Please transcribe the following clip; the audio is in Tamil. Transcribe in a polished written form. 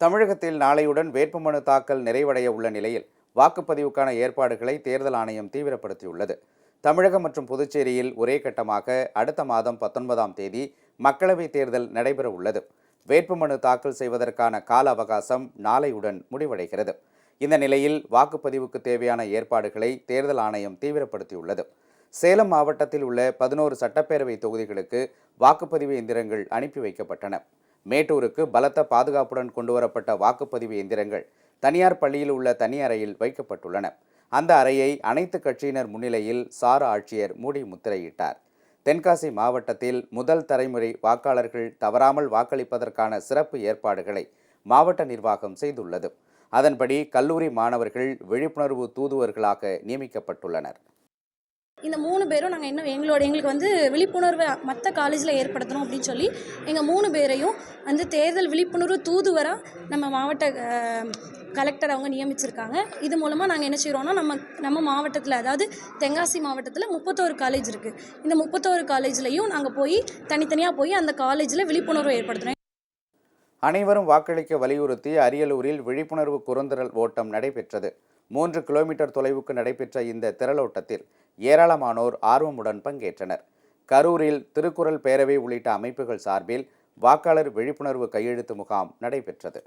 தமிழகத்தில் நாளையுடன் வேட்புமனு தாக்கல் நிறைவடைய உள்ள நிலையில் வாக்குப்பதிவுக்கான ஏற்பாடுகளை தேர்தல் ஆணையம் தீவிரப்படுத்தியுள்ளது. தமிழகம் மற்றும் புதுச்சேரியில் ஒரே கட்டமாக அடுத்த மாதம் 19ஆம் தேதி மக்களவைத் தேர்தல் நடைபெற உள்ளது. வேட்புமனு தாக்கல் செய்வதற்கான கால அவகாசம் நாளையுடன் முடிவடைகிறது. இந்த நிலையில் வாக்குப்பதிவுக்கு தேவையான ஏற்பாடுகளை தேர்தல் ஆணையம் தீவிரப்படுத்தியுள்ளது. சேலம் மாவட்டத்தில் உள்ள 11 சட்டப்பேரவை தொகுதிகளுக்கு வாக்குப்பதிவு எந்திரங்கள் அனுப்பி வைக்கப்பட்டன. மேட்டூருக்கு பலத்த பாதுகாப்புடன் கொண்டுவரப்பட்ட வாக்குப்பதிவு எந்திரங்கள் தனியார் பள்ளியில் உள்ள தனி அறையில் வைக்கப்பட்டுள்ளன. அந்த அறையை அனைத்து கட்சியினர் முன்னிலையில் சார ஆட்சியர் மூடி முத்திரையிட்டார். தென்காசி மாவட்டத்தில் முதல் தலைமுறை வாக்காளர்கள் தவறாமல் வாக்களிப்பதற்கான சிறப்பு ஏற்பாடுகளை மாவட்ட நிர்வாகம் செய்துள்ளது. அதன்படி கல்லூரி மாணவர்கள் விழிப்புணர்வு தூதுவர்களாக நியமிக்கப்பட்டுள்ளனர். இந்த 3 பேரும் நாங்கள் இன்னும் எங்களுக்கு விழிப்புணர்வை மற்ற காலேஜில் ஏற்படுத்தணும் அப்படின்னு சொல்லி எங்கள் 3 பேரையும் தேர்தல் விழிப்புணர்வு தூதுவராக நம்ம மாவட்ட கலெக்டர் அவங்க நியமிச்சிருக்காங்க. இது மூலமாக நாங்கள் என்ன செய்கிறோன்னா நம்ம மாவட்டத்தில், அதாவது தென்காசி மாவட்டத்தில் 31 காலேஜ் இருக்குது. இந்த 31 காலேஜ்லேயும் நாங்கள் தனித்தனியாக போய் அந்த காலேஜில் விழிப்புணர்வு ஏற்படுத்துகிறோம். அனைவரும் வாக்களிக்க வலியுறுத்தி அரியலூரில் விழிப்புணர்வு குறுந்திரள் ஓட்டம் நடைபெற்றது. 3 கிலோமீட்டர் தொலைவுக்கு நடைபெற்ற இந்த திரளோட்டத்தில் ஏராளமானோர் ஆர்வமுடன் பங்கேற்றனர். கரூரில் திருக்குறள் பேரவை உள்ளிட்ட அமைப்புகள் சார்பில் வாக்காளர் விழிப்புணர்வு கையெழுத்து முகாம் நடைபெற்றது.